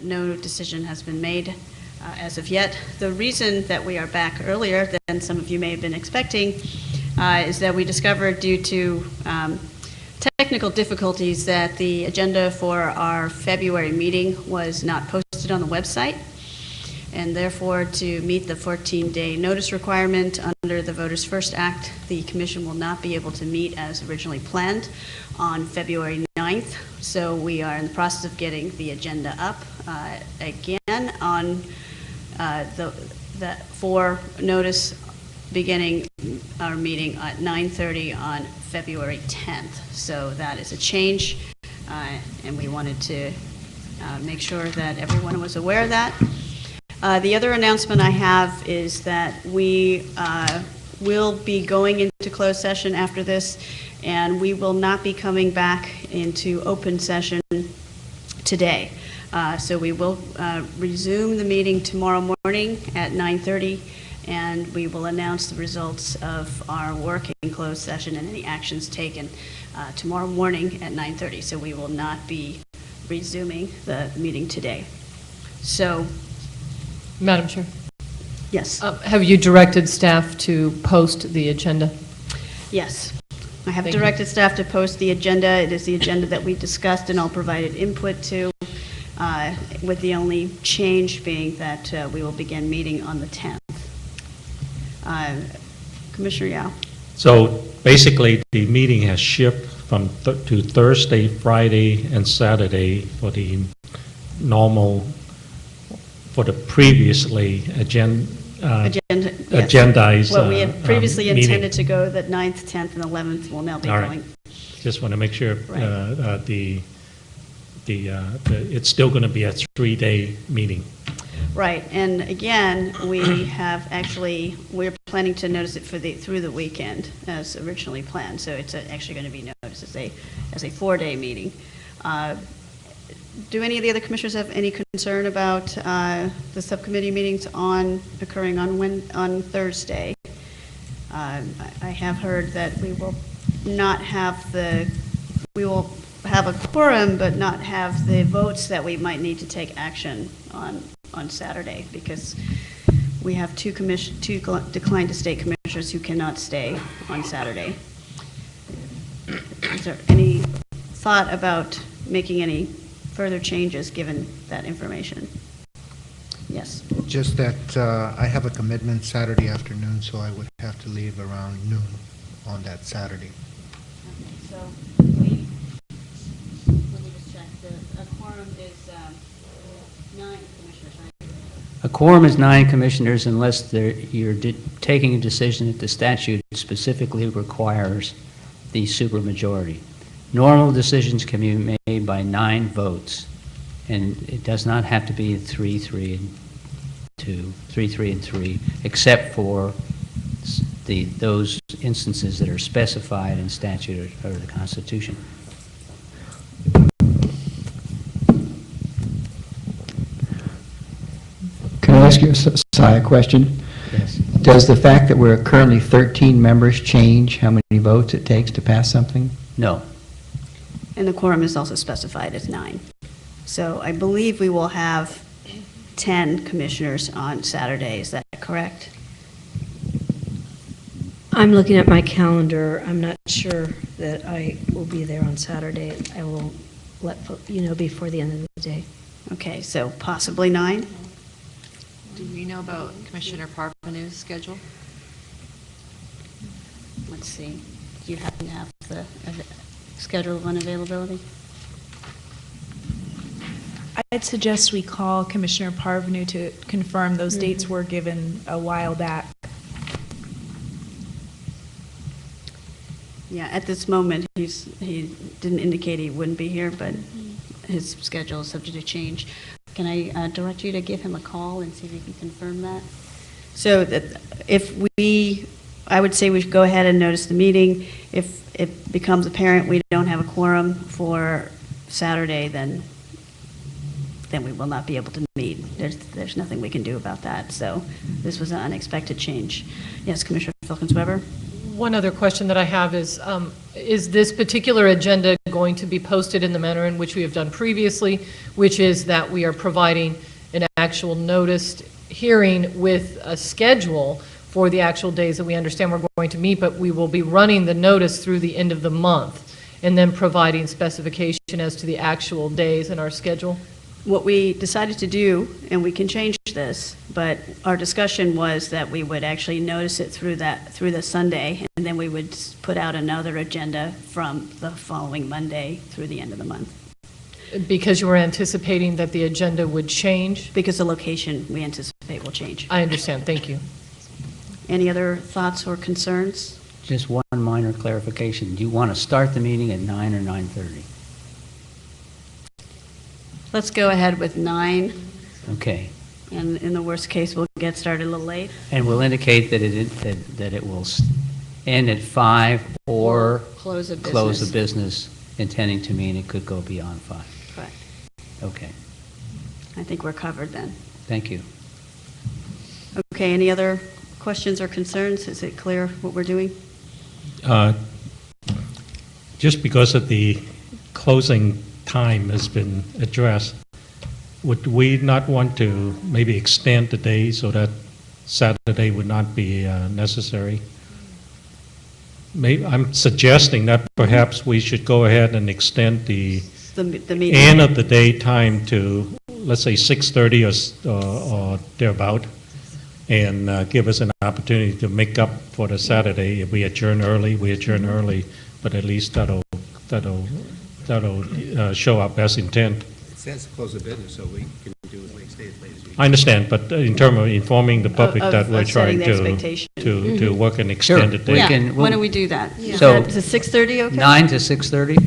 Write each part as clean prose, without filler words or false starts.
no decision has been made as of yet. The reason that we are back earlier than some of you may have been expecting is that we discovered, due to technical difficulties, that the agenda for our February meeting was not posted on the website, and therefore, to meet the 14-day notice requirement under the Voters First Act, the Commission will not be able to meet as originally planned on February 9th. So we are in the process of getting the agenda up again on for notice, beginning our meeting at 9:30 on February 10th. So that is a change, and we wanted to make sure that everyone was aware of that. The other announcement I have is that we will be going into closed session after this, and we will not be coming back into open session today. So we will resume the meeting tomorrow morning at 9:30, and we will announce the results of our work in closed session and any actions taken tomorrow morning at 9:30. So we will not be resuming the meeting today. So, Madam Chair. yes. Have you directed staff to post the agenda? Yes. I have Thank directed staff to post the agenda. It is the agenda that we discussed and all provided input to, with the only change being that we will begin meeting on the 10th. Commissioner Yao. So basically, the meeting has shifted from to Thursday, Friday, and Saturday for the normal, for the previously agendized Well, we had previously meeting. intended to go the 9th, 10th, and 11th. Will now be All right. going. Just want to make sure Right. it's still going to be a 3-day meeting. Right, and again, we have actually, we're planning to notice it through the weekend as originally planned, so it's actually going to be noticed as a 4-day meeting. Do any of the other commissioners have any concern about the subcommittee meetings occurring on Thursday? I have heard that we will have a quorum, but not have the votes that we might need to take action on Saturday, because we have two declined to stay commissioners who cannot stay on Saturday. Is there any thought about making any further changes given that information? Yes. Just that I have a commitment Saturday afternoon, so I would have to leave around noon on that Saturday. Okay, so let me just check. A quorum is 9 commissioners, right? A quorum is 9 commissioners unless you're taking a decision that the statute specifically requires the supermajority. Normal decisions can be made by 9 votes, and it does not have to be 3-3 and 2, 3-3 and 3, except for those instances that are specified in statute or the Constitution. Can I ask you a question? Yes. Does the fact that we're currently 13 members change how many votes it takes to pass something? No. And the quorum is also specified as 9. So I believe we will have 10 commissioners on Saturday. Is that correct? I'm looking at my calendar. I'm not sure that I will be there on Saturday. I will let you know before the end of the day. Okay, so possibly 9? Do we know about Commissioner Parvenu's schedule? Let's see. Do you happen to have the schedule of unavailability? I'd suggest we call Commissioner Parvenu to confirm those dates were given a while back. Yeah, at this moment, he didn't indicate he wouldn't be here, but his schedule is subject to change. Can I direct you to give him a call and see if he can confirm that? So that I would say we should go ahead and notice the meeting. If it becomes apparent we don't have a quorum for Saturday, then we will not be able to meet. There's nothing we can do about that. So this was an unexpected change. Yes, Commissioner Filkins-Weber? One other question that I have is this particular agenda going to be posted in the manner in which we have done previously, which is that we are providing an actual noticed hearing with a schedule for the actual days that we understand we're going to meet, but we will be running the notice through the end of the month and then providing specification as to the actual days in our schedule. What we decided to do, and we can change this, but our discussion was that we would actually notice it through the Sunday, and then we would put out another agenda from the following Monday through the end of the month. Because you were anticipating that the agenda would change? Because the location we anticipate will change. I understand, thank you. Any other thoughts or concerns? Just one minor clarification. Do you want to start the meeting at 9 or 9:30? Let's go ahead with 9, Okay. and in the worst case, we'll get started a little late. And we'll indicate that it will end at 5 or Close of business. close the business, intending to mean it could go beyond 5. Correct. Okay. I think we're covered then. Thank you. Okay, any other questions or concerns? Is it clear what we're doing? Just because of the closing time has been addressed, would we not want to maybe extend the day so that Saturday would not be necessary? I'm suggesting that perhaps we should go ahead and extend the The meeting? end of the day time to, let's say, 6:30 or thereabout, and give us an opportunity to make up for the Saturday. If we adjourn early, we adjourn early, but at least that'll show our best intent. It says close the business, so we can do as late, stay as late as we can. I understand, but in terms of informing the public Of- that we're of setting trying the expectation. to work an extended We day. Yeah, can- when do we do that? So- Is 6:30 okay? 9 to 6:30?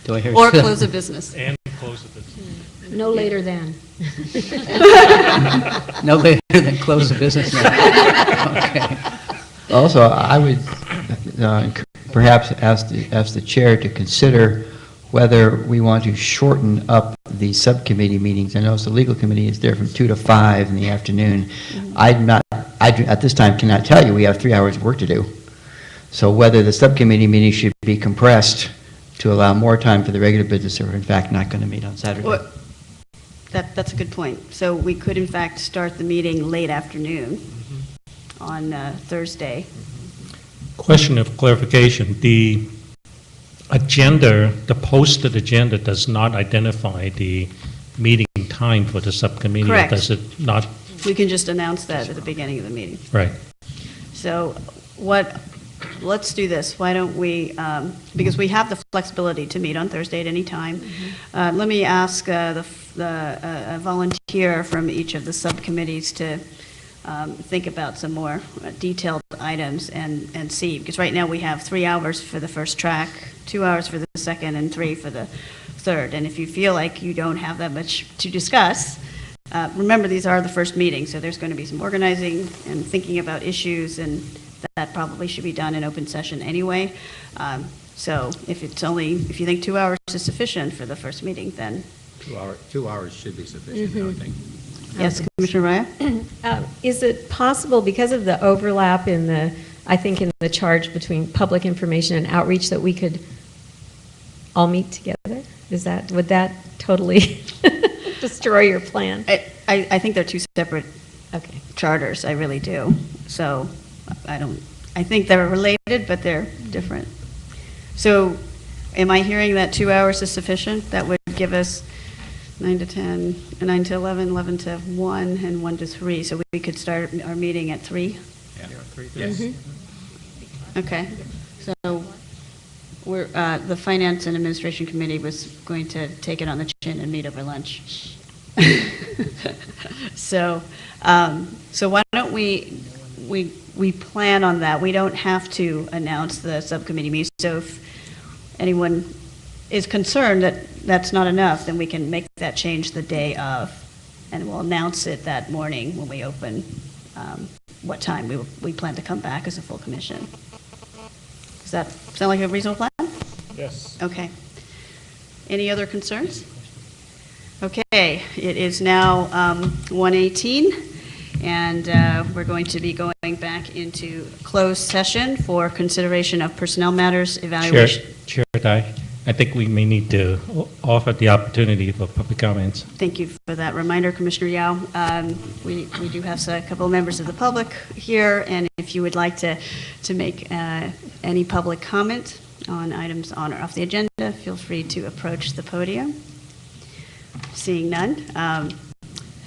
Do I hear? Or close of business? And close the business. No later than. No later than close the business now. Okay. Also, I would perhaps ask the chair to consider whether we want to shorten up the subcommittee meetings. I know the legal committee is there from 2 to 5 in the afternoon. At this time, cannot tell you, we have 3 hours of work to do. So whether the subcommittee meeting should be compressed to allow more time for the regular business, or in fact not going to meet on Saturday. Well, That's a good point. So we could in fact start the meeting late afternoon on Thursday. Question of clarification. The agenda, the posted agenda does not identify the meeting time for the subcommittee. or Correct. Does it not? We can just announce that at the beginning of the meeting. Right. So let's do this. Why don't we, because we have the flexibility to meet on Thursday at any time. Let me ask a volunteer from each of the subcommittees to think about some more detailed items and see, because right now we have 3 hours for the first track, 2 hours for the second, and 3 for the third. And if you feel like you don't have that much to discuss, remember, these are the first meetings, so there's going to be some organizing and thinking about issues, and that probably should be done in open session anyway. So if you think 2 hours is sufficient for the first meeting, then 2 hours should be sufficient, I would think. yes, Commissioner Raya? Is it possible, because of the overlap in the charge between public information and outreach, that we could all meet together? Would that totally destroy your plan? I think they're 2 separate Okay. charters, I really do. So I think they're related, but they're different. So am I hearing that 2 hours is sufficient? That would give us 9 to 10, 9 to 11, 11 to 1, and 1 to 3. So we could start our meeting at 3? Yes. Okay. So the Finance and Administration Committee was going to take it on the chin and meet over lunch. So why don't we plan on that? We don't have to announce the subcommittee meeting. So if anyone is concerned that that's not enough, then we can make that change the day of, and we'll announce it that morning when we open, what time we plan to come back as a full commission. Does that sound like a reasonable plan? Yes. Okay. Any other concerns? Okay, it is now 1:18, And we're going to be going back into closed session for consideration of personnel matters, evaluation. Chair, I think we may need to offer the opportunity for public comments. Thank you for that reminder, Commissioner Yao. We do have a couple of members of the public here, and if you would like to make any public comment on items on or off the agenda, feel free to approach the podium. Seeing none,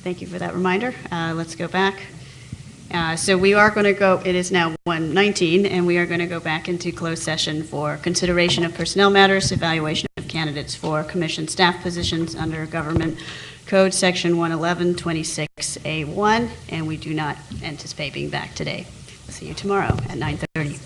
thank you for that reminder. Let's go back. So we are going to go, it is now 1:19, and we are going to go back into closed session for consideration of personnel matters, evaluation of candidates for commission staff positions under Government Code Section 111-26A1, and we do not anticipate being back today. See you tomorrow at 9:30.